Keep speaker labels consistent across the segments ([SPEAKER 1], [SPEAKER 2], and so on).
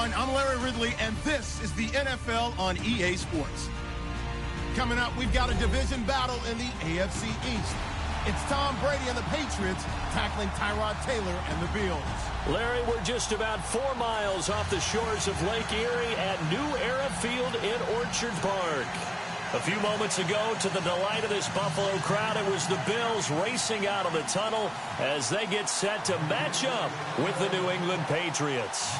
[SPEAKER 1] everyone. I'm Larry Ridley, and this is the NFL on EA Sports. Coming up, we've got a division battle in the AFC East. It's Tom Brady and the Patriots tackling Tyrod Taylor and the Bills.
[SPEAKER 2] Larry, we're just about 4 miles off the shores of Lake Erie at New Era Field in Orchard Park. A few moments ago, to the delight of this Buffalo crowd, it was the Bills racing out of the tunnel as they get set to match up with the New England Patriots.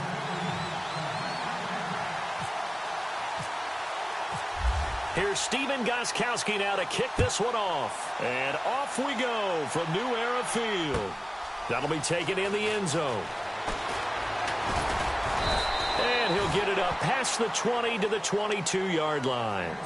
[SPEAKER 2] Here's Steven Gostkowski now to kick this one off. And off we go from New Era Field. That'll be taken in the end zone. And he'll get it up past the 20 to the 22-yard line.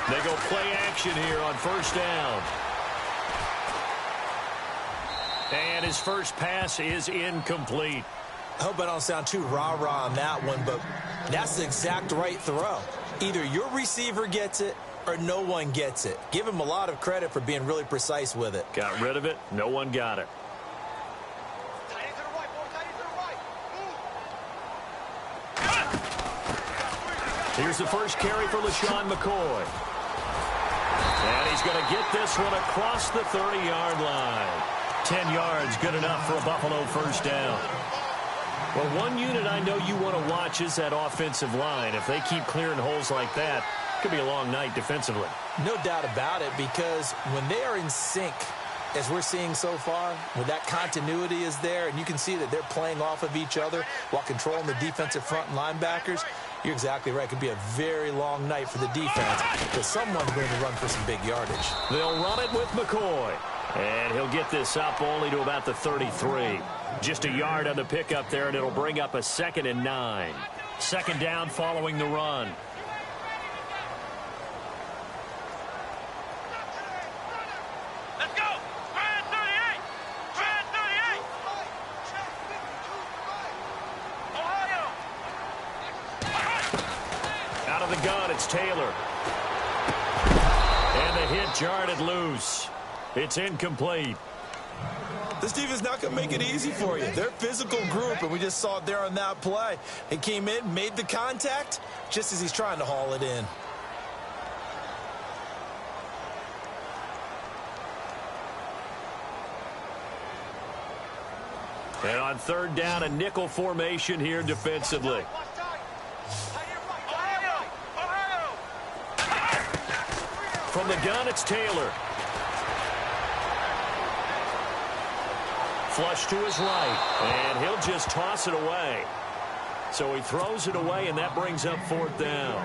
[SPEAKER 2] They go play action here on first down. And his first pass is incomplete.
[SPEAKER 3] I hope I don't sound too rah-rah on that one, but that's the exact right throw. Either your receiver gets it or no one gets it. Give him a lot of credit for being really precise with it.
[SPEAKER 2] Got rid of it. No one got it. Here's the first carry for LaShawn McCoy. And he's going to get this one across the 30-yard line. 10 yards, good enough for a Buffalo first down. Well, one unit I know you want to watch is that offensive line. If they keep clearing holes like that, it could be a long night defensively.
[SPEAKER 3] No doubt about it, because when they are in sync, as we're seeing so far, when that continuity is there, and you can see that they're playing off of each other while controlling the defensive front and linebackers, you're exactly right. It could be a very long night for the defense because someone's going to run for some big yardage.
[SPEAKER 2] They'll run it with McCoy. And he'll get this up only to about the 33. Just a yard on the pickup there, and it'll bring up a 2nd and 9. Second down following the run.
[SPEAKER 4] Let's go! Spread 38! Spread 38! Ohio!
[SPEAKER 2] Out of the gun, it's Taylor. And the hit jarred it loose. It's incomplete.
[SPEAKER 3] This defense not going to make it easy for you. They're a physical group, and we just saw it there on that play. He came in, made the contact, just as he's trying to haul it in.
[SPEAKER 2] And on third down, a nickel formation here defensively. From the gun, it's Taylor. Flush to his right, and he'll just toss it away. So he throws it away, and that brings up fourth down.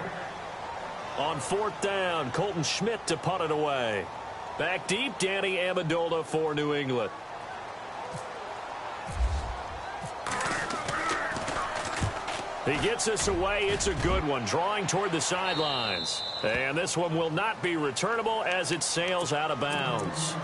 [SPEAKER 2] On fourth down, Colton Schmidt to punt it away. Back deep, Danny Amendola for New England. He gets us away. It's a good one, drawing toward the sidelines. And this one will not be returnable as it sails out of bounds.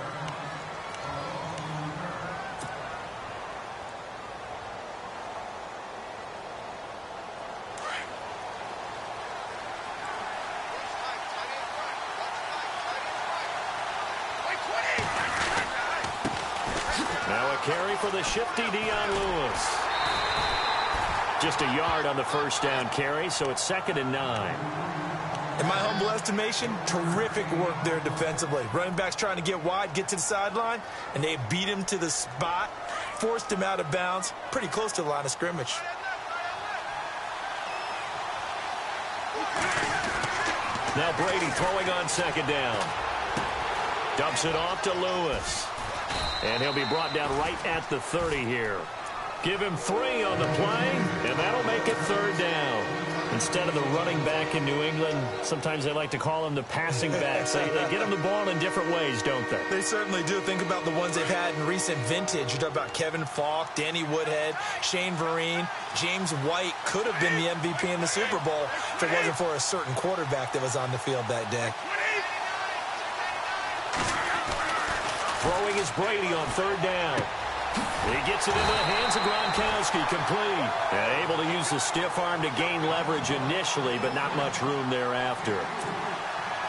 [SPEAKER 2] Now a carry for the shifty Dion Lewis. Just a yard on the first down carry, so it's 2nd and 9.
[SPEAKER 3] In my humble estimation, terrific work there defensively. Running backs trying to get wide, get to the sideline, and they beat him to the spot, forced him out of bounds, pretty close to the line of scrimmage.
[SPEAKER 2] Now Brady throwing on second down. Dumps it off to Lewis. And he'll be brought down right at the 30 here. Give him 3 on the play, and that'll make it 3rd down. Instead of the running back in New England, sometimes they like to call them the passing backs. They get them the ball in different ways, don't they?
[SPEAKER 3] They certainly do. Think about the ones they've had in recent vintage. You talk about Kevin Falk, Danny Woodhead, Shane Vereen, James White could have been the MVP in the Super Bowl if it wasn't for a certain quarterback that was on the field that day.
[SPEAKER 2] Throwing is Brady on 3rd down. He gets it into the hands of Gronkowski, complete. And able to use the stiff arm to gain leverage initially, but not much room thereafter.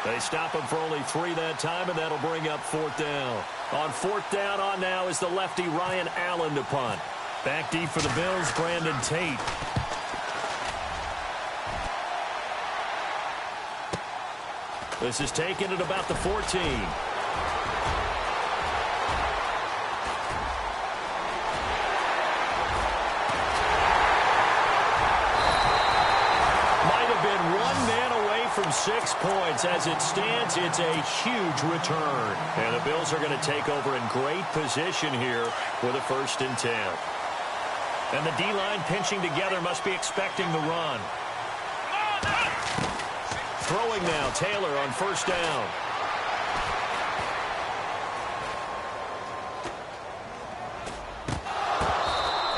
[SPEAKER 2] They stop him for only 3 that time, and that'll bring up 4th down. On 4th down on now is the lefty Ryan Allen to punt. Back deep for the Bills, Brandon Tate. This is taken at about the 14. From 6 points. As it stands, it's a huge return. And the Bills are going to take over in great position here with a 1st and 10. And the D-line pinching together must be expecting the run. Throwing now, Taylor on 1st down.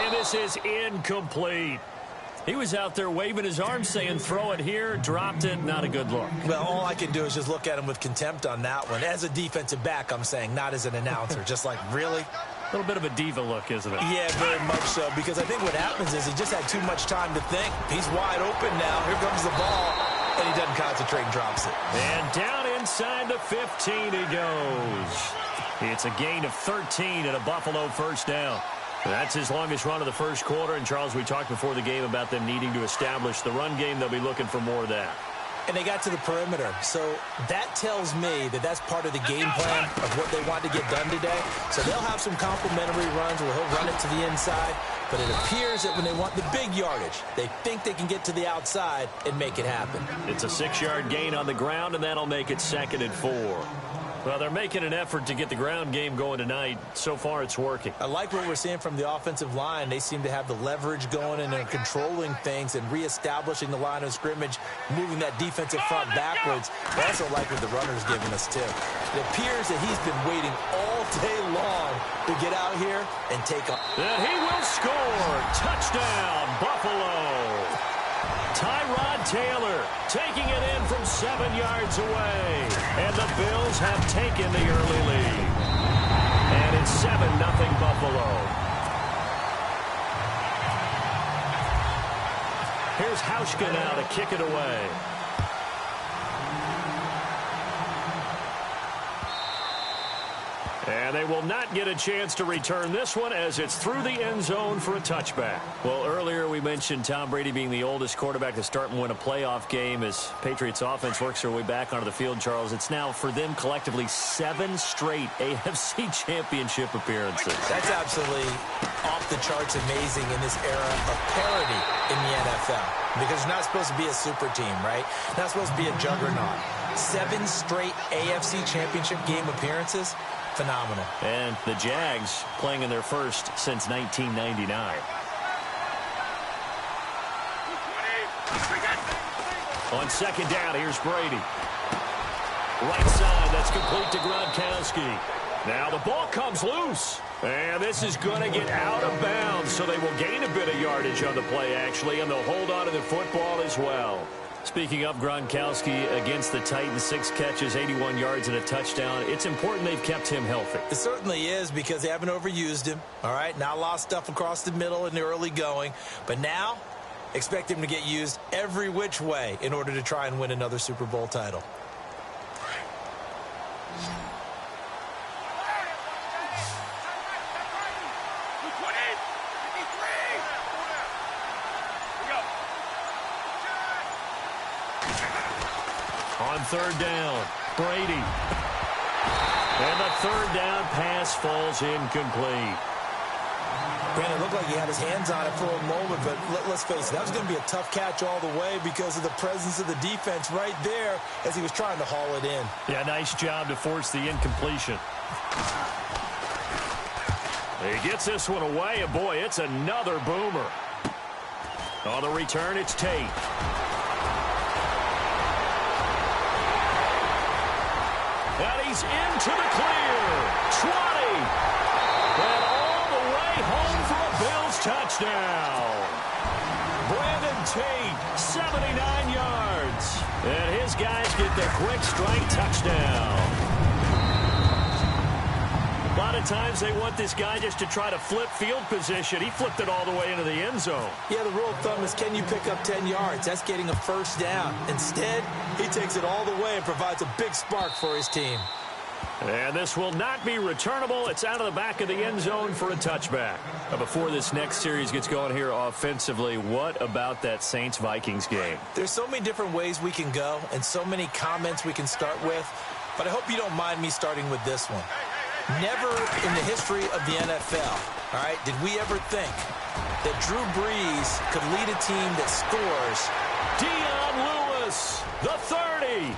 [SPEAKER 2] And this is incomplete. He was out there waving his arms saying, throw it here, dropped it, not a good look.
[SPEAKER 3] Well, all I can do is just look at him with contempt on that one. As a defensive back, I'm saying, not as an announcer. Just like, really?
[SPEAKER 2] A little bit of a diva look, isn't it?
[SPEAKER 3] Yeah, very much so, because I think what happens is he just had too much time to think. He's wide open now. Here comes the ball, and he doesn't concentrate and drops it.
[SPEAKER 2] And down inside the 15 he goes. It's a gain of 13 and a Buffalo 1st down. That's his longest run of the 1st quarter. And, Charles, we talked before the game about them needing to establish the run game. They'll be looking for more of that.
[SPEAKER 3] And they got to the perimeter. So that tells me that that's part of the game plan of what they want to get done today. So they'll have some complementary runs where he'll run it to the inside. But it appears that when they want the big yardage, they think they can get to the outside and make it happen.
[SPEAKER 2] It's a 6-yard gain on the ground, and that'll make it 2nd and 4. Well, they're making an effort to get the ground game going tonight. So far, it's working. I
[SPEAKER 3] like what we're seeing from the offensive line. They seem to have the leverage going, and they're controlling things and reestablishing the line of scrimmage, moving that defensive front backwards. I also like what the runner's giving us, too. It appears that he's been waiting all day long to get out here and take off.
[SPEAKER 2] And he will score. Touchdown, Buffalo. Tyrod Taylor taking it in from 7 yards away. And the Bills have taken the early lead. And it's 7-0 Buffalo. Here's Hauschka now to kick it away. And they will not get a chance to return this one as it's through the end zone for a touchback. Well, earlier we mentioned Tom Brady being the oldest quarterback to start and win a playoff game as Patriots offense works their way back onto the field, Charles. It's now for them collectively 7 straight AFC championship appearances.
[SPEAKER 3] That's absolutely off the charts amazing in this era of parity in the NFL. Because it's not supposed to be a super team, right? Not supposed to be a juggernaut. 7 straight AFC championship game appearances. Phenomenal.
[SPEAKER 2] And the Jags playing in their first since 1999. On 2nd down, here's Brady. Right side, that's complete to Gronkowski. Now the ball comes loose. And this is going to get out of bounds, so they will gain a bit of yardage on the play, actually, and they'll hold on to the football as well. Speaking of Gronkowski against the Titans, 6 catches, 81 yards, and a touchdown. It's important they've kept him healthy.
[SPEAKER 3] It certainly is because they haven't overused him. All right, now lost stuff across the middle in the early going. But now, expect him to get used every which way in order to try and win another Super Bowl title.
[SPEAKER 2] On 3rd down, Brady. And the 3rd down pass falls incomplete.
[SPEAKER 3] Brandon, it looked like he had his hands on it for a moment, but let's face it, that was going to be a tough catch all the way because of the presence of the defense right there as he was trying to haul it in.
[SPEAKER 2] Yeah, nice job to force the incompletion. He gets this one away, and boy, it's another boomer. On the return, it's Tate. And he's into the clear. 20. And all the way home for a Bills touchdown. Brandon Tate, 79 yards. And his guys get the quick strike touchdown. A lot of times they want this guy just to try to flip field position. He flipped it all the way into the end zone.
[SPEAKER 3] Yeah, the rule of thumb is, can you pick up 10 yards? That's getting a first down. Instead, he takes it all the way and provides a big spark for his team.
[SPEAKER 2] And this will not be returnable. It's out of the back of the end zone for a touchback. Before this next series gets going here offensively, what about that Saints-Vikings game?
[SPEAKER 3] There's so many different ways we can go and so many comments we can start with, but I hope you don't mind me starting with this one. Never in the history of the NFL, all right, did we ever think that Drew Brees could lead a team that scores.
[SPEAKER 2] Dion Lewis, the 30,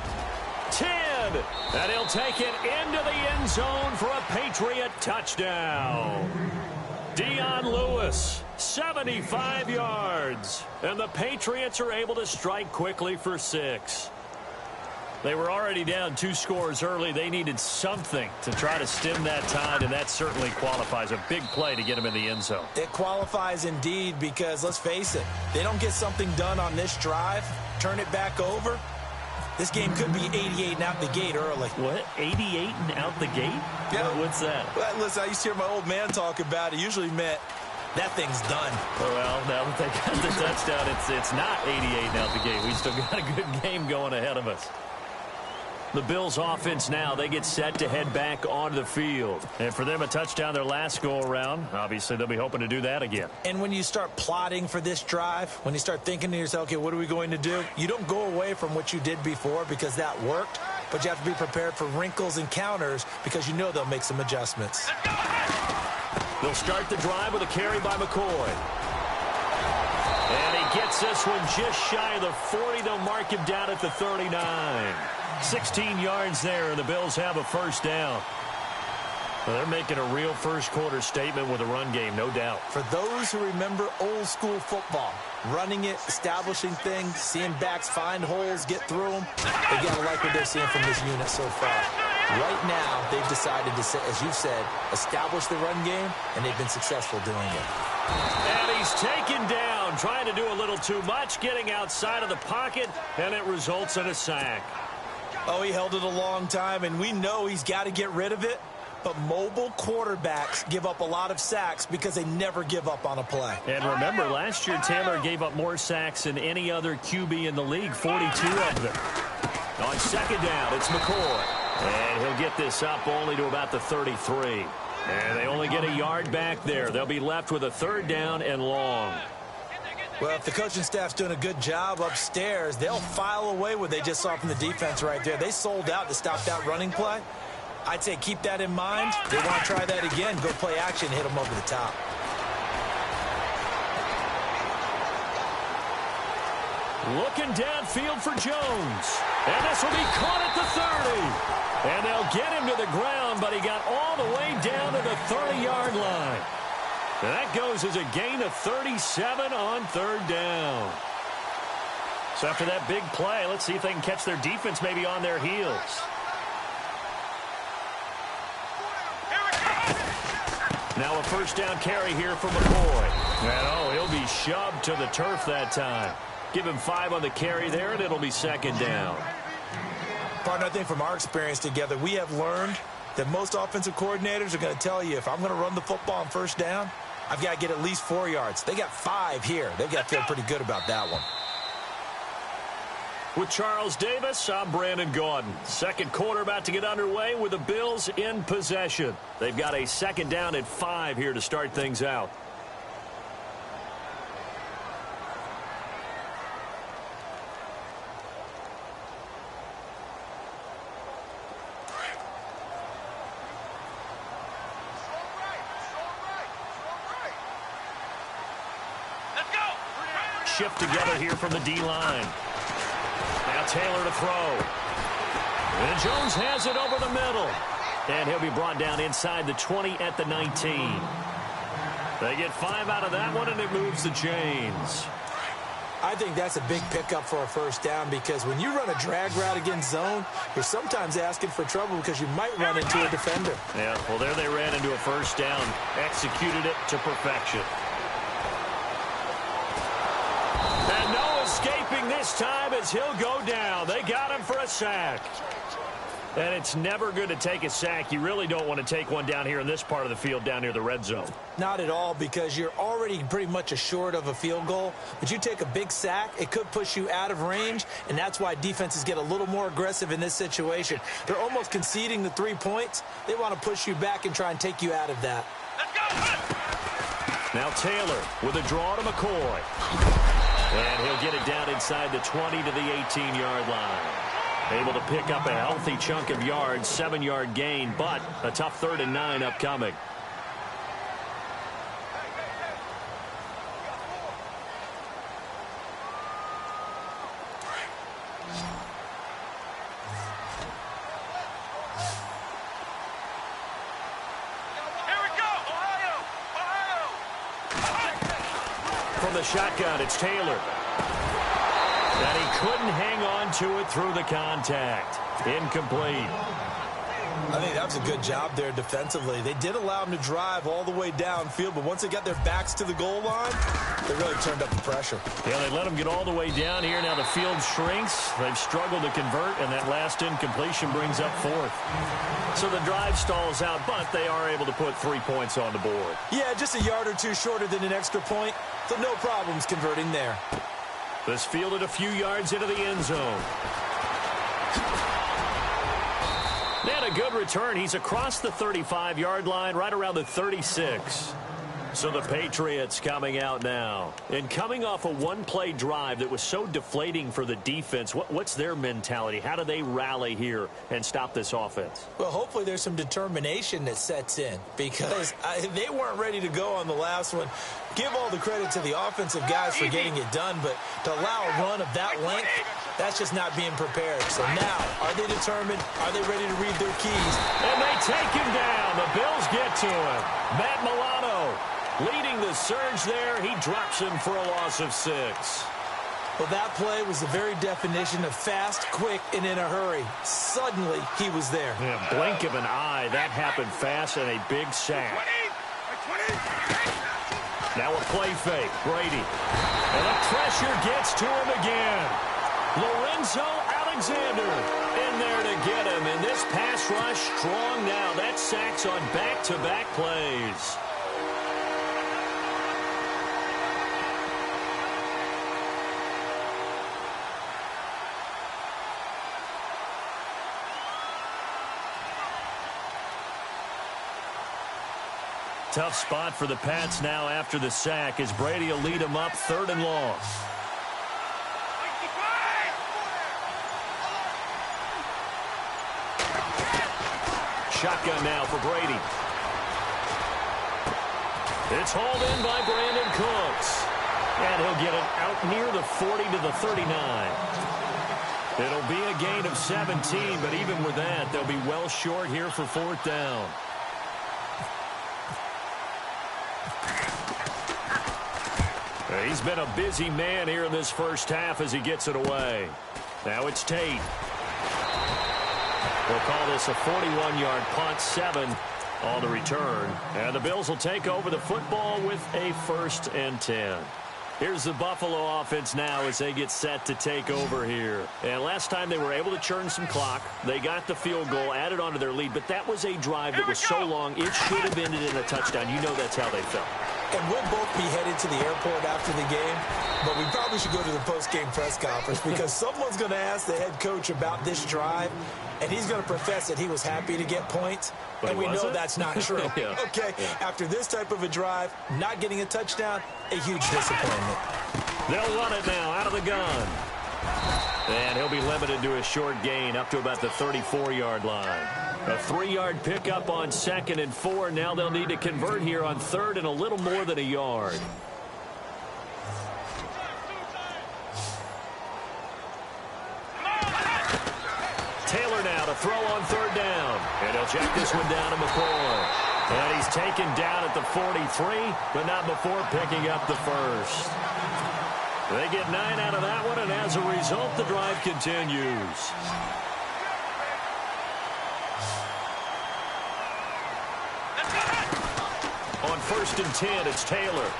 [SPEAKER 2] 10, and he'll take it into the end zone for a Patriot touchdown. Dion Lewis, 75 yards, and the Patriots are able to strike quickly for 6. They were already down 2 scores early. They needed something to try to stem that tide, and that certainly qualifies. A big play to get them in the end zone.
[SPEAKER 3] It qualifies indeed because, let's face it, they don't get something done on this drive, turn it back over, this game could be 88 and out the gate early.
[SPEAKER 2] What? 88 and out the gate?
[SPEAKER 3] Yeah.
[SPEAKER 2] What's that?
[SPEAKER 3] Well, listen, I used to hear my old man talk about it. Usually meant that thing's done.
[SPEAKER 2] Well, now that they got the touchdown, it's not 88 and out the gate. We still got a good game going ahead of us. The Bills offense now, they get set to head back onto the field. And for them, a touchdown their last go-around. Obviously, they'll be hoping to do that again.
[SPEAKER 3] And when you start plotting for this drive, when you start thinking to yourself, okay, what are we going to do? You don't go away from what you did before because that worked, but you have to be prepared for wrinkles and counters because you know they'll make some adjustments.
[SPEAKER 2] They'll start the drive with a carry by McCoy. And he gets this one just shy of the 40. They'll mark him down at the 39. 16 yards there, and the Bills have a first down. Well, they're making a real first-quarter statement with a run game, no doubt.
[SPEAKER 3] For those who remember old-school football, running it, establishing things, seeing backs find holes, get through them, they got to like what they're seeing from this unit so far. Right now, they've decided to, as you said, establish the run game, and they've been successful doing it.
[SPEAKER 2] And he's taken down, trying to do a little too much, getting outside of the pocket, and it results in a sack.
[SPEAKER 3] Oh, he held it a long time, and we know he's got to get rid of it. But mobile quarterbacks give up a lot of sacks because they never give up on a play.
[SPEAKER 2] And remember, last year Taylor gave up more sacks than any other QB in the league, 42 of them. On second down, it's McCoy. And he'll get this up only to about the 33. And they only get a yard back there. They'll be left with a third down and long.
[SPEAKER 3] Well, if the coaching staff's doing a good job upstairs, they'll file away what they just saw from the defense right there. They sold out to stop that running play. I'd say keep that in mind. They want to try that again. Go play action, hit them over the top.
[SPEAKER 2] Looking downfield for Jones. And this will be caught at the 30. And they'll get him to the ground, but he got all the way down to the 30-yard line. And that goes as a gain of 37 on third down. So after that big play, let's see if they can catch their defense maybe on their heels. Now a first down carry here for McCoy. And he'll be shoved to the turf that time. Give him 5 on the carry there, and it'll be second down.
[SPEAKER 3] Partner, I think from our experience together, we have learned that most offensive coordinators are going to tell you, if I'm going to run the football on first down, I've got to get at least 4 yards. They got 5 here. They've got to feel pretty good about that one.
[SPEAKER 2] With Charles Davis, I'm Brandon Gaudin. Second quarter about to get underway with the Bills in possession. They've got a second down at 5 here to start things out. Shift together here from the D-line. Now Taylor to throw. And Jones has it over the middle. And he'll be brought down inside the 20 at the 19. They get 5 out of that one, and it moves the chains.
[SPEAKER 3] I think that's a big pickup for a first down because when you run a drag route against zone, you're sometimes asking for trouble because you might run into a defender.
[SPEAKER 2] Yeah, well, there they ran into a first down, executed it to perfection. And no escaping this time as he'll go down. They got him for a sack. And it's never good to take a sack. You really don't want to take one down here in this part of the field down near the red zone.
[SPEAKER 3] Not at all, because you're already pretty much assured of a field goal. But you take a big sack, it could push you out of range, and that's why defenses get a little more aggressive in this situation. They're almost conceding the 3 points. They want to push you back and try and take you out of that.
[SPEAKER 2] Now Taylor with a draw to McCoy. And he'll get it down inside the 20 to the 18-yard line. Able to pick up a healthy chunk of yards, 7-yard gain, but a tough 3rd and 9 upcoming.
[SPEAKER 4] Here we go, Ohio!
[SPEAKER 2] From the shotgun, it's Taylor. And he couldn't hang on to it through the contact. Incomplete.
[SPEAKER 3] I think that was a good job there defensively. They did allow him to drive all the way downfield, but once they got their backs to the goal line, they really turned up the pressure.
[SPEAKER 2] Yeah, they let him get all the way down here. Now the field shrinks. They've struggled to convert, and that last incompletion brings up 4th. So the drive stalls out, but they are able to put 3 points on the board.
[SPEAKER 3] Yeah, just a yard or two shorter than an extra point, so no problems converting there.
[SPEAKER 2] This fielded a few yards into the end zone. And a good return. He's across the 35-yard line, right around the 36. So the Patriots coming out now. And coming off a one-play drive that was so deflating for the defense, what's their mentality? How do they rally here and stop this offense?
[SPEAKER 3] Well, hopefully there's some determination that sets in because they weren't ready to go on the last one. Give all the credit to the offensive guys for getting it done, but to allow a run of that length, that's just not being prepared. So now, are they determined? Are they ready to read their keys?
[SPEAKER 2] And they take him down. The Bills get to him. Matt Milano leading the surge there. He drops him for a loss of 6.
[SPEAKER 3] Well, that play was the very definition of fast, quick, and in a hurry. Suddenly, he was there.
[SPEAKER 2] Yeah, blink of an eye. That happened fast and a big sack. Now a play fake. Brady. And the pressure gets to him again. Lorenzo Alexander in there to get him. And this pass rush strong now. That sacks on back-to-back plays. Tough spot for the Pats now after the sack as Brady will lead them up 3rd and long. Shotgun now for Brady. It's hauled in by Brandon Cooks. And he'll get it out near the 40 to the 39. It'll be a gain of 17, but even with that, they'll be well short here for 4th down. He's been a busy man here in this first half as he gets it away. Now it's Tate. We'll call this a 41-yard punt, 7 on the return. And the Bills will take over the football with a 1st and 10. Here's the Buffalo offense now as they get set to take over here. And last time they were able to churn some clock. They got the field goal, added on to their lead, but that was a drive that was so long it should have ended in a touchdown. You know that's how they felt.
[SPEAKER 3] And we'll both be headed to the airport after the game, but we probably should go to the post-game press conference because someone's going to ask the head coach about this drive, and he's going to profess that he was happy to get points,
[SPEAKER 2] but
[SPEAKER 3] and we know that's not true.
[SPEAKER 2] Yeah.
[SPEAKER 3] Okay, after this type of a drive, not getting a touchdown, a huge disappointment.
[SPEAKER 2] They'll run it now out of the gun. And he'll be limited to a short gain up to about the 34-yard line. A 3-yard pickup on 2nd and 4. Now they'll need to convert here on 3rd and a little more than a yard. Taylor now to throw on 3rd down. And he'll check this one down to McCoy. And he's taken down at the 43, but not before picking up the first. They get 9 out of that one, and as a result, the drive continues. On 1st and 10, it's Taylor.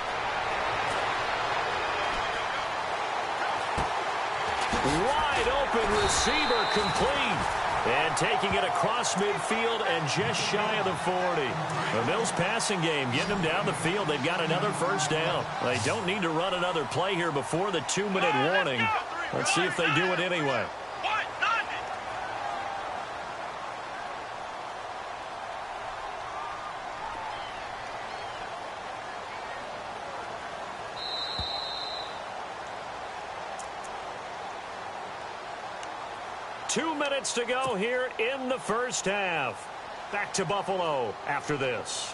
[SPEAKER 2] Wide open receiver complete. And taking it across midfield and just shy of the 40. The Bills passing game getting them down the field. They've got another first down. They don't need to run another play here before the 2-minute warning. Let's see if they do it anyway. 2 minutes to go here in the first half. Back to Buffalo after this.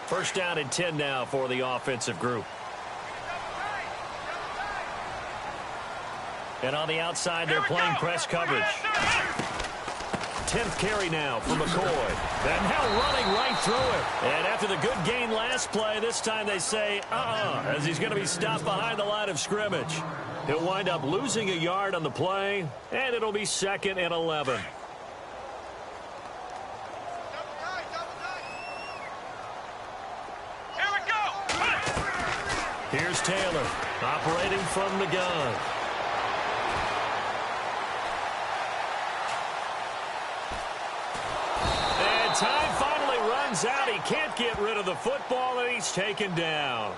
[SPEAKER 2] First down and 10 now for the offensive group. And on the outside, they're playing press coverage. 10th carry now for McCoy. And now running right through it. And after the good gain last play, this time they say, as he's going to be stopped behind the line of scrimmage. He'll wind up losing a yard on the play, and it'll be 2nd and 11. Here's Taylor, operating from the gun. And time finally runs out. He can't get rid of the football, and he's taken down.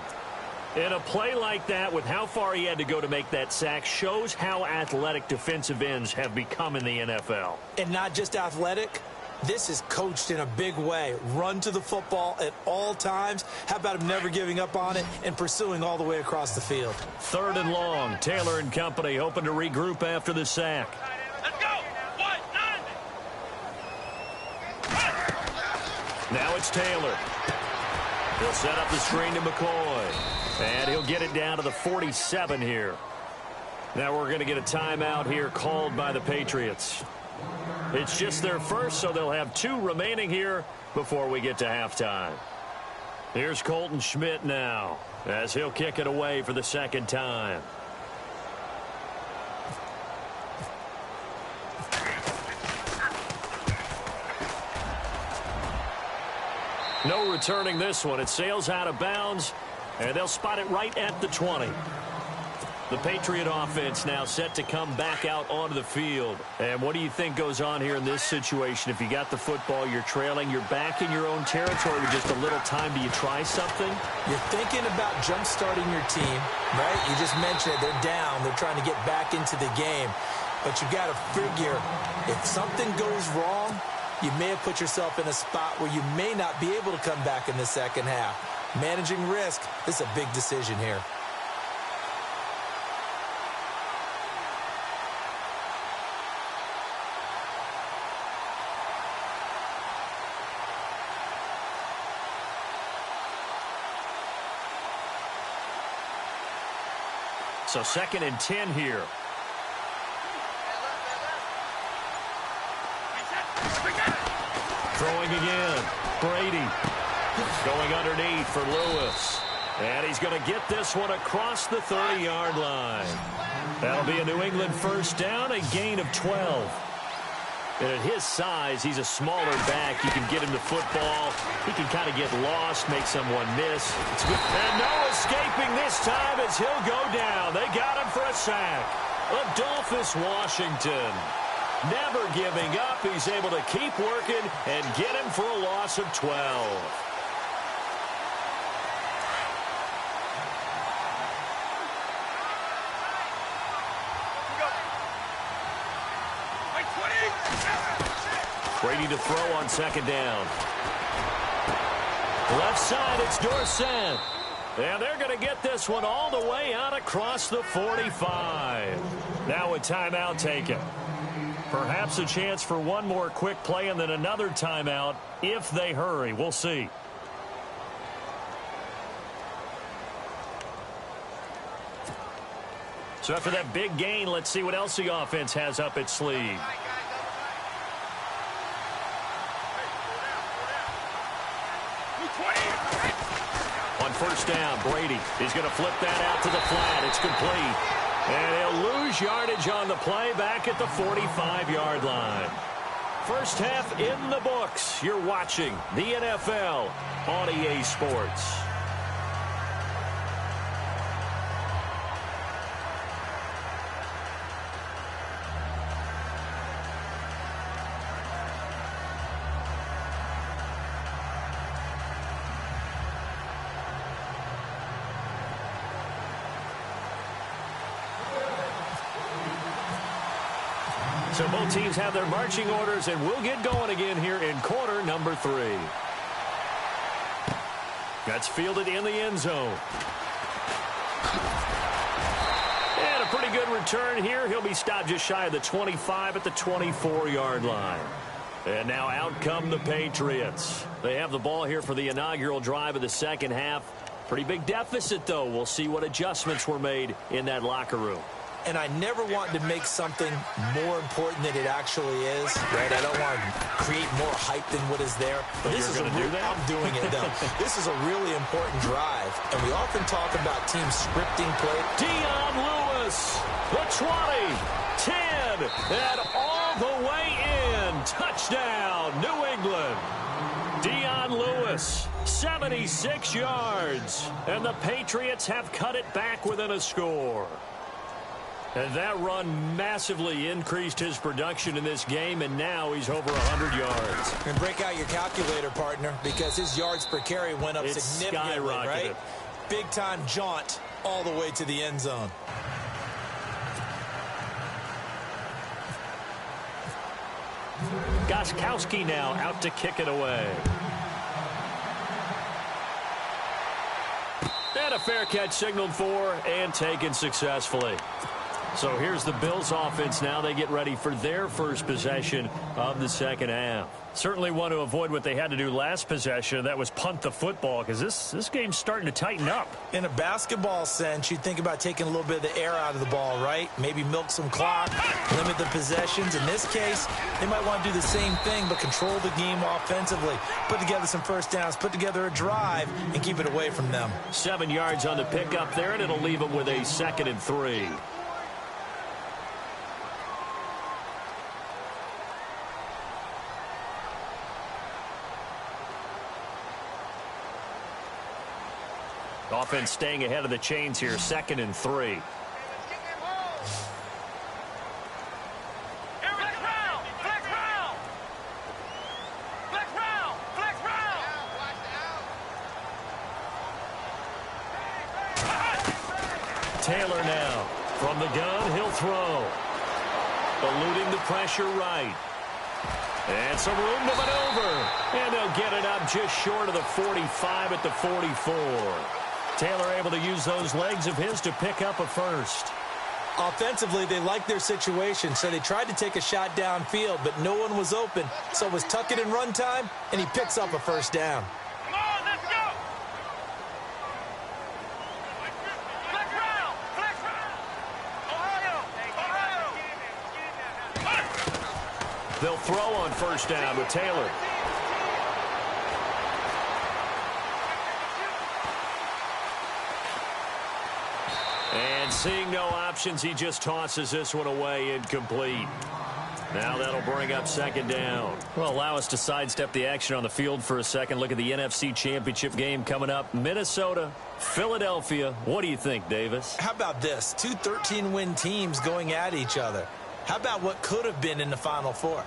[SPEAKER 2] And a play like that, with how far he had to go to make that sack, shows how athletic defensive ends have become in the NFL.
[SPEAKER 3] And not just athletic. This is coached in a big way. Run to the football at all times. How about him never giving up on it and pursuing all the way across the field?
[SPEAKER 2] 3rd and long. Taylor and company hoping to regroup after the sack.
[SPEAKER 4] Let's go. 1-9.
[SPEAKER 2] Now it's Taylor. He'll set up the screen to McCoy. And he'll get it down to the 47 here. Now we're going to get a timeout here called by the Patriots. It's just their first, so they'll have 2 remaining here before we get to halftime. Here's Colton Schmidt now, as he'll kick it away for the 2nd time. No returning this one. It sails out of bounds, and they'll spot it right at the 20. The Patriot offense now set to come back out onto the field. And what do you think goes on here in this situation? If you got the football, you're trailing, you're back in your own territory with just a little time. Do you try something?
[SPEAKER 3] You're thinking about jump-starting your team, right? You just mentioned it. They're down. They're trying to get back into the game. But you got to figure, if something goes wrong, you may have put yourself in a spot where you may not be able to come back in the second half. Managing risk, this is a big decision here.
[SPEAKER 2] So 2nd and 10 here. Throwing again. Brady going underneath for Lewis. And he's going to get this one across the 30-yard line. That'll be a New England first down, a gain of 12. And at his size, he's a smaller back. You can get him the football. He can kind of get lost, make someone miss. It's good. And no escaping this time as he'll go down. They got him for a sack. Adolphus Washington never giving up. He's able to keep working and get him for a loss of 12. Brady to throw on 2nd down. Left side, it's Dorsett. And they're going to get this one all the way out across the 45. Now a timeout taken. Perhaps a chance for one more quick play and then another timeout if they hurry. We'll see. So after that big gain, let's see what else the offense has up its sleeve. On first down, Brady. He's going to flip that out to the flat. It's complete. And he'll lose yardage on the play back at the 45-yard line. First half in the books. You're watching the NFL on EA Sports. So both teams have their marching orders, and we'll get going again here in quarter number 3. That's fielded in the end zone. And a pretty good return here. He'll be stopped just shy of the 25 at the 24-yard line. And now out come the Patriots. They have the ball here for the inaugural drive of the second half. Pretty big deficit, though. We'll see what adjustments were made in that locker room.
[SPEAKER 3] And I never want to make something more important than it actually is, right? I don't want to create more hype than what is there.
[SPEAKER 2] But this is do that?
[SPEAKER 3] I'm doing it, though. This is a really important drive, and we often talk about teams scripting play.
[SPEAKER 2] Dion Lewis, the 20, 10, and all the way in. Touchdown, New England. Dion Lewis, 76 yards, and the Patriots have cut it back within a score. And that run massively increased his production in this game, and now he's over 100 yards.
[SPEAKER 3] And break out your calculator, partner, because his yards per carry went up significantly, right? Big-time jaunt all the way to the end zone.
[SPEAKER 2] Gostkowski now out to kick it away. And a fair catch signaled for and taken successfully. So here's the Bills offense now. They get ready for their first possession of the second half. Certainly want to avoid what they had to do last possession. That was punt the football, because this game's starting to tighten up.
[SPEAKER 3] In a basketball sense, you think about taking a little bit of the air out of the ball, right? Maybe milk some clock, limit the possessions. In this case, they might want to do the same thing, but control the game offensively. Put together some first downs, put together a drive, and keep it away from them.
[SPEAKER 2] 7 yards on the pickup there, and it'll leave them with a 2nd and 3. Offense staying ahead of the chains here, 2nd and 3. Taylor now from the gun, he'll throw. Eluding the pressure right. And some room to maneuver. And they'll get it up just short of the 45 at the 44. Taylor able to use those legs of his to pick up a first.
[SPEAKER 3] Offensively, they liked their situation, so they tried to take a shot downfield, but no one was open. So it was tuck it in run time, and he picks up a first down.
[SPEAKER 4] Come on, let's go! Flex round! Flex round! Ohio!
[SPEAKER 2] They'll throw on first down with Taylor. And seeing no options, he just tosses this one away, incomplete. Now that'll bring up 2nd down. Well, allow us to sidestep the action on the field for a second. Look at the NFC Championship game coming up. Minnesota, Philadelphia. What do you think, Davis?
[SPEAKER 3] How about this? 2 13-win teams going at each other. How about what could have been in the Final Four?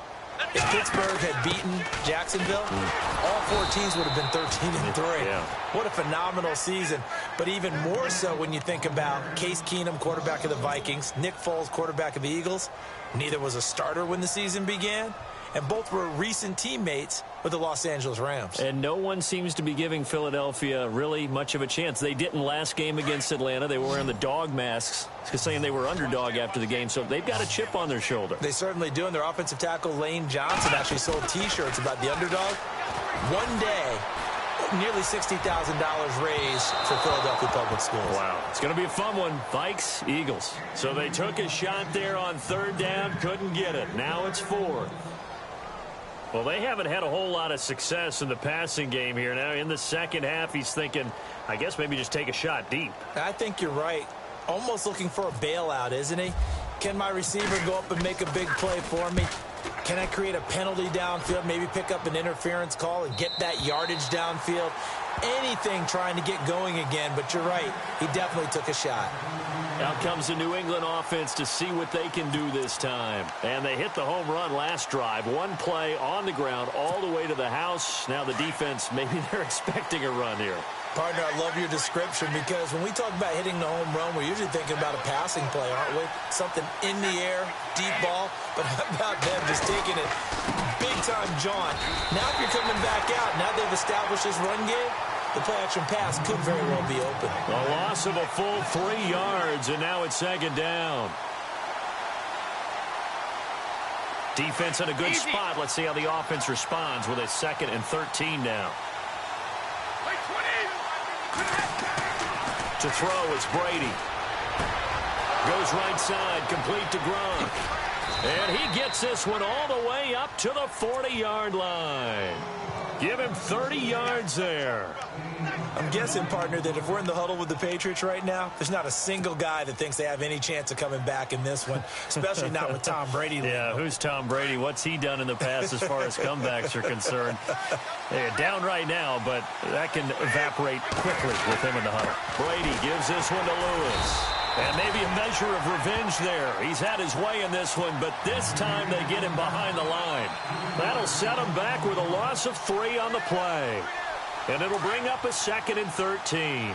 [SPEAKER 3] If Pittsburgh had beaten Jacksonville, all 4 teams would have been 13 and 3.
[SPEAKER 2] Yeah.
[SPEAKER 3] What a phenomenal season. But even more so when you think about Case Keenum, quarterback of the Vikings, Nick Foles, quarterback of the Eagles. Neither was a starter when the season began, and both were recent teammates with the Los Angeles Rams.
[SPEAKER 2] And no one seems to be giving Philadelphia really much of a chance. They didn't last game against Atlanta. They were wearing the dog masks, saying they were underdog after the game. So they've got a chip on their shoulder.
[SPEAKER 3] They certainly do. And their offensive tackle, Lane Johnson, actually sold T-shirts about the underdog. One day, nearly $60,000 raised for Philadelphia Public Schools.
[SPEAKER 2] Wow. It's going to be a fun one. Vikes, Eagles. So they took a shot there on third down, couldn't get it. Now it's fourth. Well, they haven't had a whole lot of success in the passing game here. Now in the second half, he's thinking, I guess maybe just take a shot deep.
[SPEAKER 3] I think you're right. Almost looking for a bailout, isn't he? Can my receiver go up and make a big play for me? Can I create a penalty downfield, maybe pick up an interference call and get that yardage downfield? Anything trying to get going again, but you're right. He definitely took a shot.
[SPEAKER 2] Out comes the New England offense to see what they can do this time. And they hit the home run last drive. One play on the ground all the way to the house. Now the defense, maybe they're expecting a run here.
[SPEAKER 3] Partner, I love your description because when we talk about hitting the home run, we're usually thinking about a passing play, aren't we? Something in the air, deep ball. But how about them just taking it big-time jaunt? Now if you're coming back out, now they've established this run game, the play-action pass could very well be open.
[SPEAKER 2] A loss of a full 3 yards, and now it's second down. Defense in a good spot. Let's see how the offense responds with a 2nd and 13 now. To throw, it's Brady. Goes right side, complete to Gronk. And he gets this one all the way up to the 40-yard line. Give him 30 yards there.
[SPEAKER 3] I'm guessing, partner, that if we're in the huddle with the Patriots right now, there's not a single guy that thinks they have any chance of coming back in this one, especially not with Tom Brady.
[SPEAKER 2] Yeah, who's Tom Brady? What's he done in the past as far as comebacks are concerned? They're down right now, but that can evaporate quickly with him in the huddle. Brady gives this one to Lewis. And maybe a measure of revenge there. He's had his way in this one, but this time they get him behind the line. That'll set him back with a loss of 3 on the play. And it'll bring up a 2nd and 13.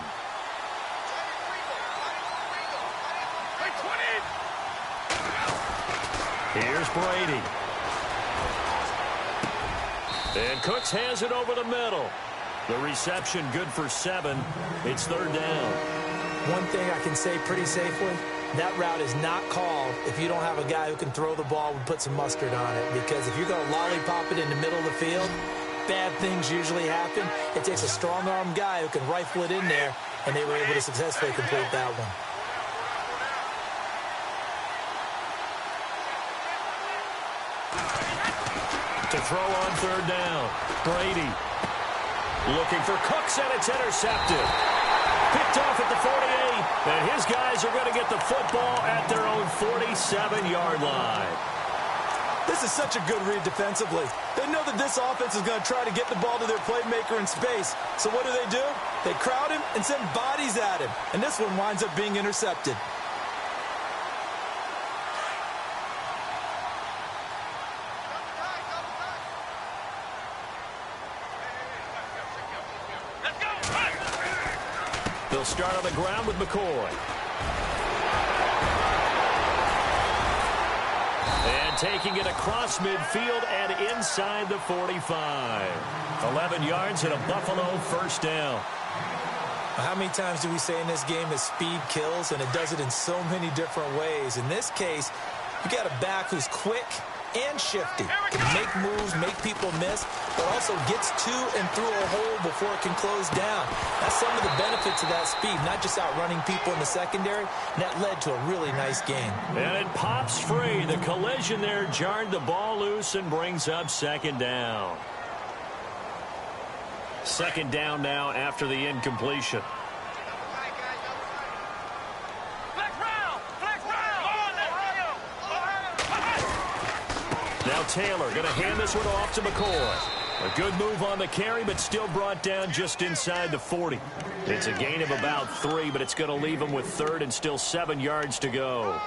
[SPEAKER 2] Here's Brady. And Cooks has it over the middle. The reception good for 7. It's 3rd down.
[SPEAKER 3] One thing I can say pretty safely, that route is not called if you don't have a guy who can throw the ball and put some mustard on it. Because if you're going to lollipop it in the middle of the field, bad things usually happen. It takes a strong-arm guy who can rifle it in there, and they were able to successfully complete that one.
[SPEAKER 2] To throw on 3rd down, Brady looking for Cooks, and it's intercepted. Picked off at the 48, and his guys are going to get the football at their own 47-yard line.
[SPEAKER 3] This is such a good read defensively. They know that this offense is going to try to get the ball to their playmaker in space. So what do? They crowd him and send bodies at him. And this one winds up being intercepted.
[SPEAKER 2] They'll start on the ground with McCoy. And taking it across midfield and inside the 45. 11 yards and a Buffalo 1st down.
[SPEAKER 3] How many times do we say in this game that speed kills, and it does it in so many different ways? In this case, you got a back who's quick and shifty, can make moves, make people miss, but also gets to and through a hole before it can close down. That's some of the benefits of that speed, not just outrunning people in the secondary, and that led to a really nice game.
[SPEAKER 2] And it pops free. The collision there jarred the ball loose and brings up 2nd down. 2nd down now after the incompletion. Now Taylor going to hand this one off to McCoy. A good move on the carry, but still brought down just inside the 40. It's a gain of about 3, but it's going to leave him with 3rd and still 7 yards to go.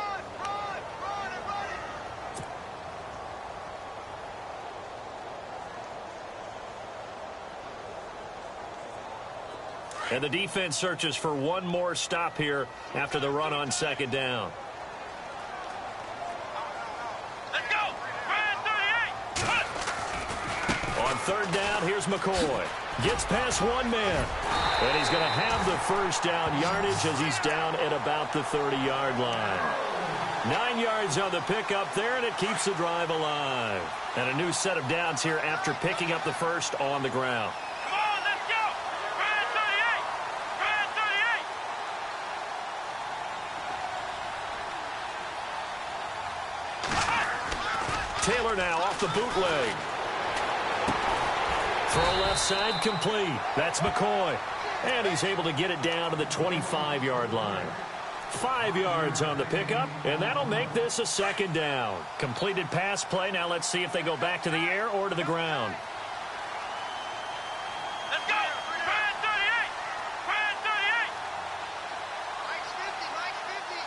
[SPEAKER 2] And the defense searches for one more stop here after the run on 2nd down. On 3rd down, here's McCoy. Gets past one man. And he's going to have the 1st down yardage as he's down at about the 30-yard line. 9 yards on the pickup there, and it keeps the drive alive. And a new set of downs here after picking up the 1st on the ground.
[SPEAKER 4] Come on, let's go!
[SPEAKER 2] Taylor now off the bootleg. Throw left side complete. That's McCoy. And he's able to get it down to the 25-yard line. 5 yards on the pickup, and that'll make this a second down. Completed pass play. Now let's see if they go back to the air or to the ground.
[SPEAKER 4] Let's go. Brand 38. Brand 38. Mike's 50.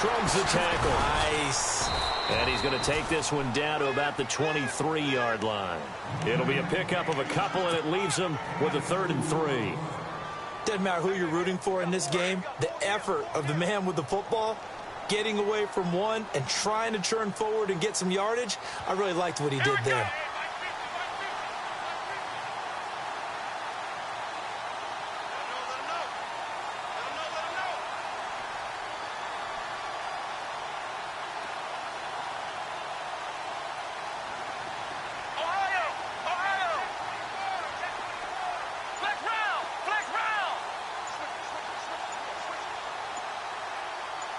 [SPEAKER 2] Shrugs the tackle.
[SPEAKER 3] Nice.
[SPEAKER 2] And he's going to take this one down to about the 23-yard line. It'll be a pickup of a couple, and it leaves them with a 3rd and 3.
[SPEAKER 3] Doesn't matter who you're rooting for in this game. The effort of the man with the football, getting away from one and trying to turn forward and get some yardage, I really liked what he did there.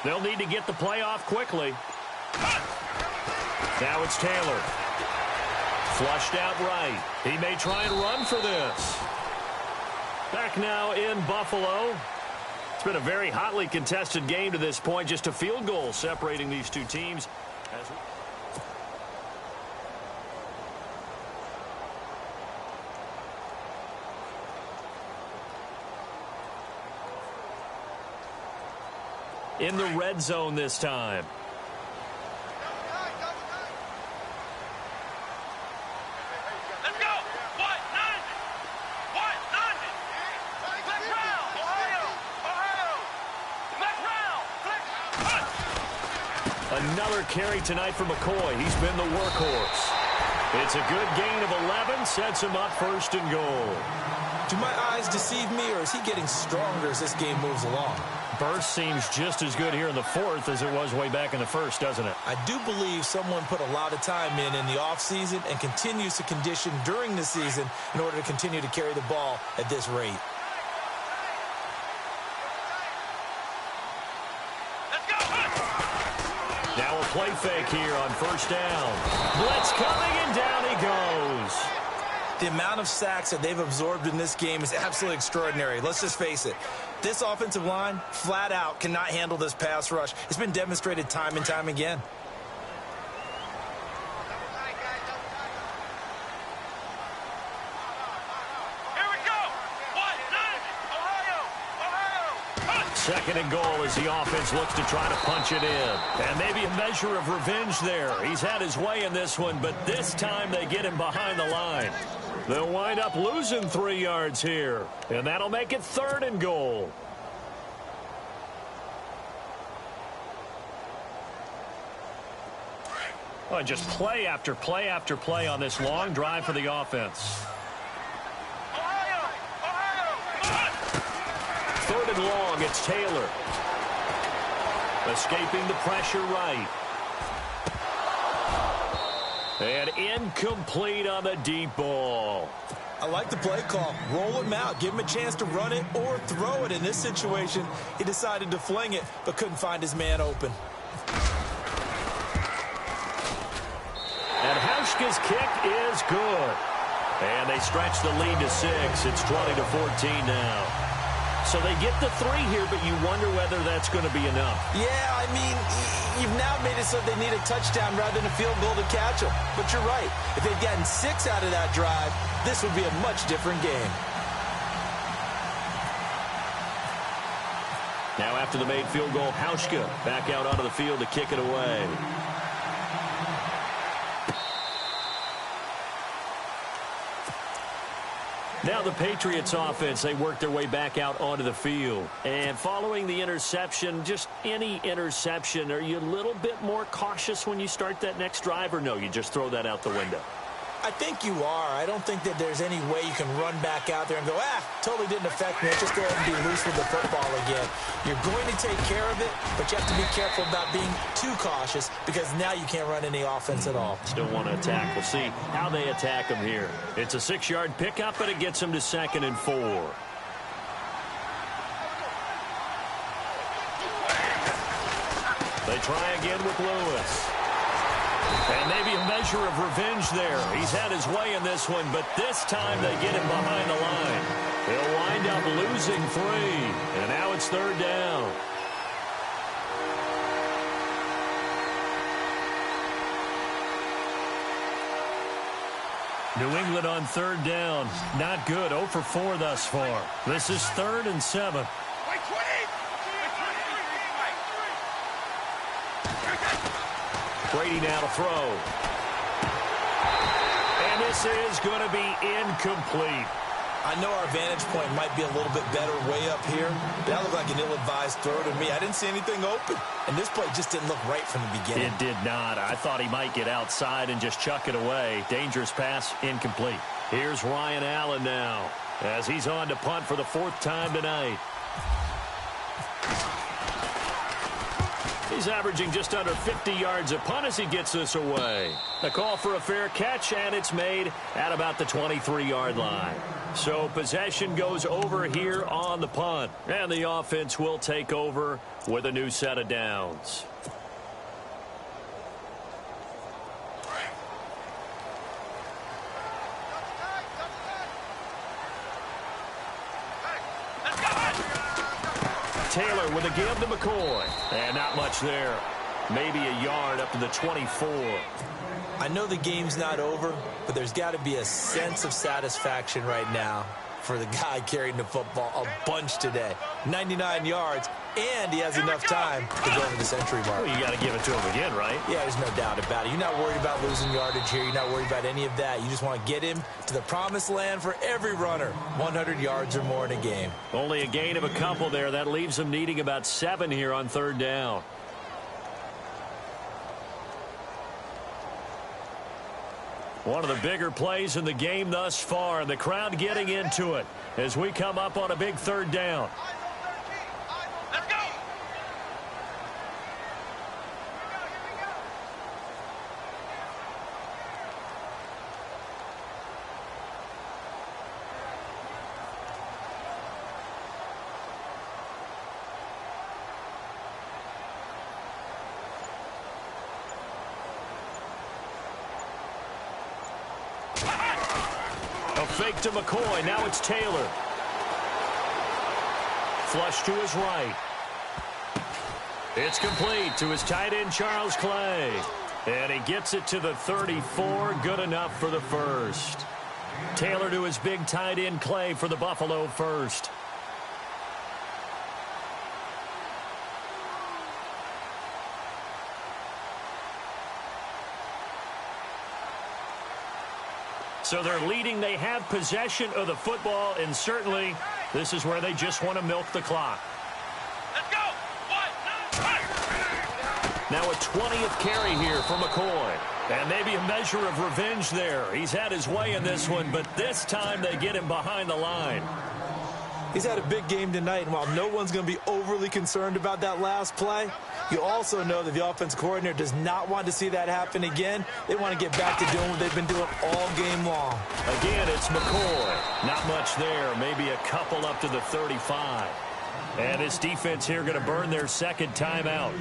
[SPEAKER 2] They'll need to get the play off quickly. Now it's Taylor. Flushed out right. He may try and run for this. Back now in Buffalo. It's been a very hotly contested game to this point. Just a field goal separating these two teams. In the red zone this time.
[SPEAKER 4] Let's go. What? 90. What? 90. Flex round. Ohio. Ohio. Flex round.
[SPEAKER 2] Another carry tonight for McCoy. He's been the workhorse. It's a good gain of 11. Sets him up 1st and goal.
[SPEAKER 3] Do my eyes deceive me, or is he getting stronger as this game moves along?
[SPEAKER 2] Burst seems just as good here in the 4th as it was way back in the 1st, doesn't it?
[SPEAKER 3] I do believe someone put a lot of time in the offseason and continues to condition during the season in order to continue to carry the ball at this rate.
[SPEAKER 4] Let's go.
[SPEAKER 2] Now a play fake here on 1st down. Blitz coming, and down he goes.
[SPEAKER 3] The amount of sacks that they've absorbed in this game is absolutely extraordinary. Let's just face it. This offensive line, flat out, cannot handle this pass rush. It's been demonstrated time and time again.
[SPEAKER 4] Here we go. What? 90. Ohio. Ohio.
[SPEAKER 2] 2nd and goal as the offense looks to try to punch it in. And maybe a measure of revenge there. He's had his way in this one, but this time they get him behind the line. They'll wind up losing 3 yards here, and that'll make it 3rd and goal. Oh, just play after play after play on this long drive for the offense.
[SPEAKER 4] Ohio. Ohio.
[SPEAKER 2] 3rd and long, it's Taylor. Escaping the pressure right. And incomplete on the deep ball.
[SPEAKER 3] I like the play call. Roll him out. Give him a chance to run it or throw it. In this situation, he decided to fling it, but couldn't find his man open.
[SPEAKER 2] And Hauschka's kick is good. And they stretch the lead to 6. It's 20-14 now. So they get the 3 here, but you wonder whether that's going to be enough.
[SPEAKER 3] Yeah, I mean, you've now made it so they need a touchdown rather than a field goal to catch them. But you're right. If they'd gotten 6 out of that drive, this would be a much different game.
[SPEAKER 2] Now after the made field goal, Hauschka back out onto the field to kick it away. Now the Patriots offense, they work their way back out onto the field. And following the interception, just any interception, are you a little bit more cautious when you start that next drive, or no, you just throw that out the window?
[SPEAKER 3] I think you are. I don't think that there's any way you can run back out there and go, totally didn't affect me. Just go ahead and be loose with the football again. You're going to take care of it, but you have to be careful about being too cautious because now you can't run any offense at all.
[SPEAKER 2] Still want to attack. We'll see how they attack them here. It's a 6-yard pickup, but it gets them to 2nd and 4. They try again with Lewis. And maybe a measure of revenge there. He's had his way in this one, but this time they get him behind the line. He'll wind up losing 3, and now it's 3rd down. New England on 3rd down. Not good. 0 for 4 thus far. This is 3rd and 7. Brady now to throw. And this is going to be incomplete.
[SPEAKER 3] I know our vantage point might be a little bit better way up here. That looked like an ill-advised throw to me. I didn't see anything open. And this play just didn't look right from the beginning.
[SPEAKER 2] It did not. I thought he might get outside and just chuck it away. Dangerous pass, incomplete. Here's Ryan Allen now as he's on to punt for the 4th time tonight. He's averaging just under 50 yards a punt as he gets this away. A call for a fair catch, and it's made at about the 23-yard line. So possession goes over here on the punt, and the offense will take over with a new set of downs. Taylor with a give to McCoy. And not much there. Maybe a yard up to the 24.
[SPEAKER 3] I know the game's not over, but there's got to be a sense of satisfaction right now for the guy carrying the football a bunch today. 99 yards, and he has enough time to go over the century mark.
[SPEAKER 2] Well, you got to give it to him again, right?
[SPEAKER 3] Yeah, there's no doubt about it. You're not worried about losing yardage here. You're not worried about any of that. You just want to get him to the promised land for every runner. 100 yards or more in a game.
[SPEAKER 2] Only a gain of a couple there. That leaves him needing about 7 here on 3rd down. One of the bigger plays in the game thus far, and the crowd getting into it as we come up on a big 3rd down.
[SPEAKER 4] Let's go!
[SPEAKER 2] A fake to McCoy. Now it's Taylor. Flush to his right. It's complete to his tight end, Charles Clay. And he gets it to the 34. Good enough for the first. Taylor to his big tight end, Clay, for the Buffalo first. So they're leading. They have possession of the football, and certainly this is where they just want to milk the clock.
[SPEAKER 4] Let's go! 1, 2, 3!
[SPEAKER 2] Now a 20th carry here for McCoy. And maybe a measure of revenge there. He's had his way in this one, but this time they get him behind the line.
[SPEAKER 3] He's had a big game tonight, and while no one's going to be overly concerned about that last play, you also know that the offense coordinator does not want to see that happen again. They want to get back to doing what they've been doing all game long.
[SPEAKER 2] Again, it's McCoy. Not much there. Maybe a couple up to the 35. And this defense here going to burn their 2nd timeout.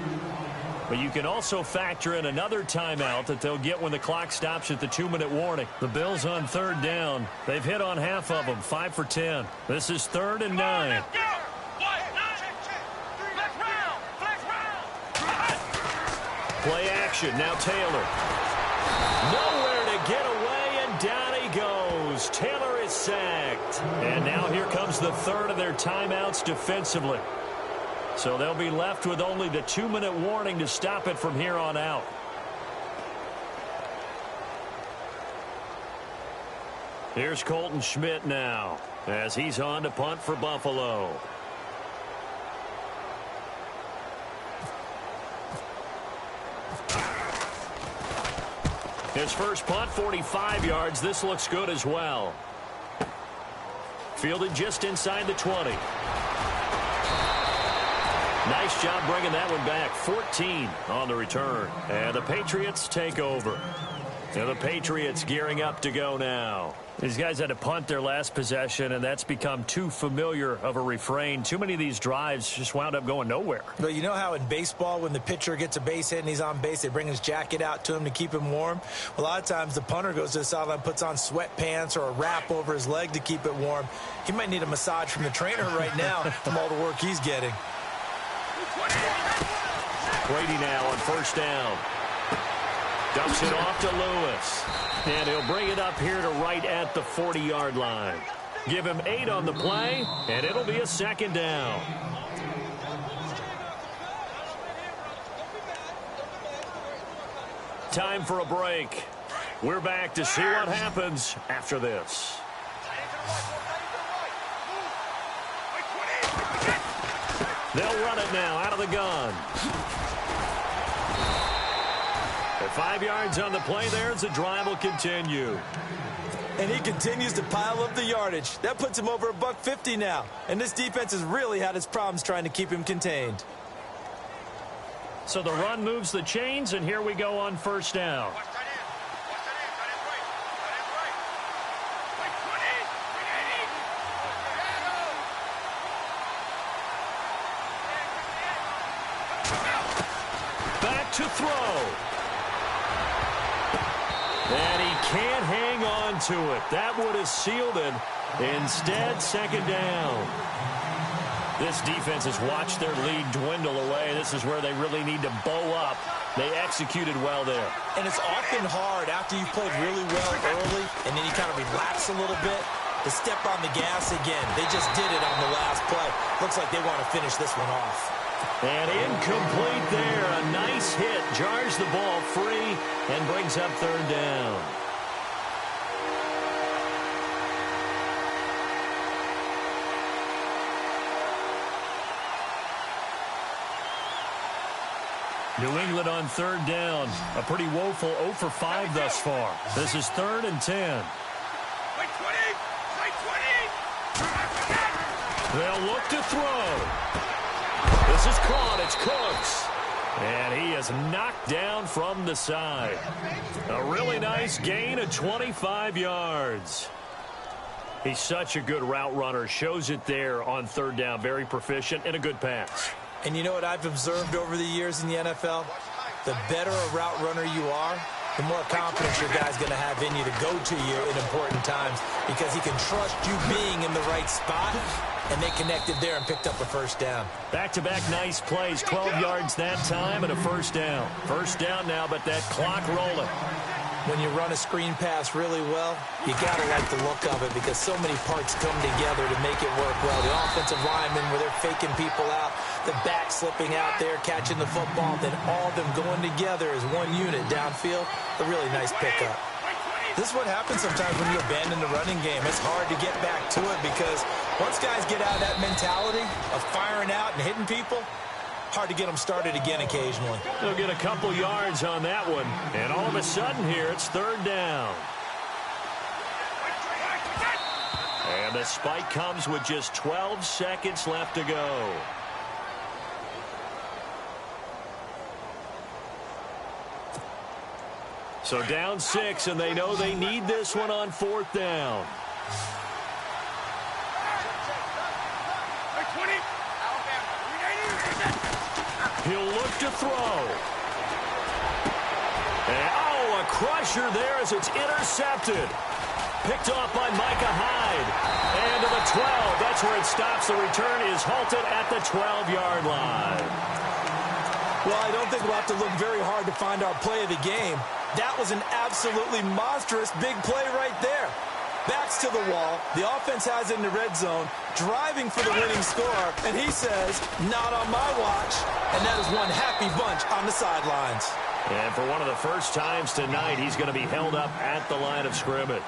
[SPEAKER 2] But you can also factor in another timeout that they'll get when the clock stops at the 2-minute warning. The Bills on 3rd down. They've hit on half of them, 5 for 10. This is 3rd and 9.
[SPEAKER 4] Let's go! 1, 9, flex round! Flex round!
[SPEAKER 2] Play action. Now Taylor. Nowhere to get away, and down he goes. Taylor is sacked. And now here comes the 3rd of their timeouts defensively. So they'll be left with only the 2-minute warning to stop it from here on out. Here's Colton Schmidt now as he's on to punt for Buffalo. His first punt, 45 yards. This looks good as well. Fielded just inside the 20. Nice job bringing that one back. 14 on the return. And the Patriots take over. And the Patriots gearing up to go now. These guys had to punt their last possession, and that's become too familiar of a refrain. Too many of these drives just wound up going nowhere.
[SPEAKER 3] But you know how in baseball, when the pitcher gets a base hit and he's on base, they bring his jacket out to him to keep him warm? A lot of times the punter goes to the sideline, puts on sweatpants or a wrap over his leg to keep it warm. He might need a massage from the trainer right now from all the work he's getting.
[SPEAKER 2] Brady now on first down. Dumps it off to Lewis. And he'll bring it up here to right at the 40-yard line. Give him 8 on the play, and it'll be a second down. Time for a break. We're back to see what happens after this. They'll run it now out of the gun. At 5 yards on the play there as the drive will continue.
[SPEAKER 3] And he continues to pile up the yardage. That puts him over $150 now. And this defense has really had its problems trying to keep him contained.
[SPEAKER 2] So the run moves the chains, and here we go on first down. Back to throw. And he can't hang on to it. That would have sealed it. Instead, second down. This defense has watched their lead dwindle away. This is where they really need to bow up. They executed well there.
[SPEAKER 3] And it's often hard after you've played really well early and then you kind of relax a little bit to step on the gas again. They just did it on the last play. Looks like they want to finish this one off.
[SPEAKER 2] And incomplete there. A nice hit. Jars the ball free and brings up third down. New England on third down. A pretty woeful 0 for 5 thus far. This is 3rd and 10. They'll look to throw. This is caught. It's Cooks. And he is knocked down from the side. A really nice gain of 25 yards. He's such a good route runner. Shows it there on third down. Very proficient and a good pass.
[SPEAKER 3] And you know what I've observed over the years in the NFL? The better a route runner you are, the more confidence your guy's going to have in you to go to you in important times because he can trust you being in the right spot, and they connected there and picked up a first down.
[SPEAKER 2] Back-to-back nice plays, 12 yards that time and a first down. First down now, but that clock rolling.
[SPEAKER 3] When you run a screen pass really well, you got to like the look of it because so many parts come together to make it work well. The offensive linemen where they're faking people out, the back slipping out there, catching the football, then all of them going together as one unit downfield. A really nice pickup. This is what happens sometimes when you abandon the running game. It's hard to get back to it because once guys get out of that mentality of firing out and hitting people, hard to get them started again occasionally.
[SPEAKER 2] They'll get a couple yards on that one. And all of a sudden here, it's third down. And the spike comes with just 12 seconds left to go. So down 6, and they know they need this one on fourth down. He'll look to throw. And, oh, a crusher there as it's intercepted. Picked off by Micah Hyde. And to the 12. That's where it stops. The return is halted at the 12-yard line.
[SPEAKER 3] Well, I don't think we'll have to look very hard to find our play of the game. That was an absolutely monstrous big play right there. Backs to the wall. The offense has it in the red zone, driving for the winning score. And he says, not on my watch. And that is one happy bunch on the sidelines.
[SPEAKER 2] And for one of the first times tonight, he's going to be held up at the line of scrimmage.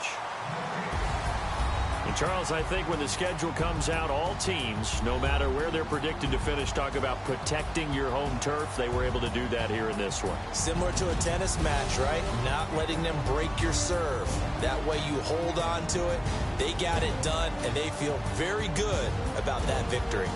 [SPEAKER 2] And Charles, I think when the schedule comes out, all teams, no matter where they're predicted to finish, talk about protecting your home turf. They were able to do that here in this one.
[SPEAKER 3] Similar to a tennis match, right? Not letting them break your serve. That way you hold on to it. They got it done, and they feel very good about that victory.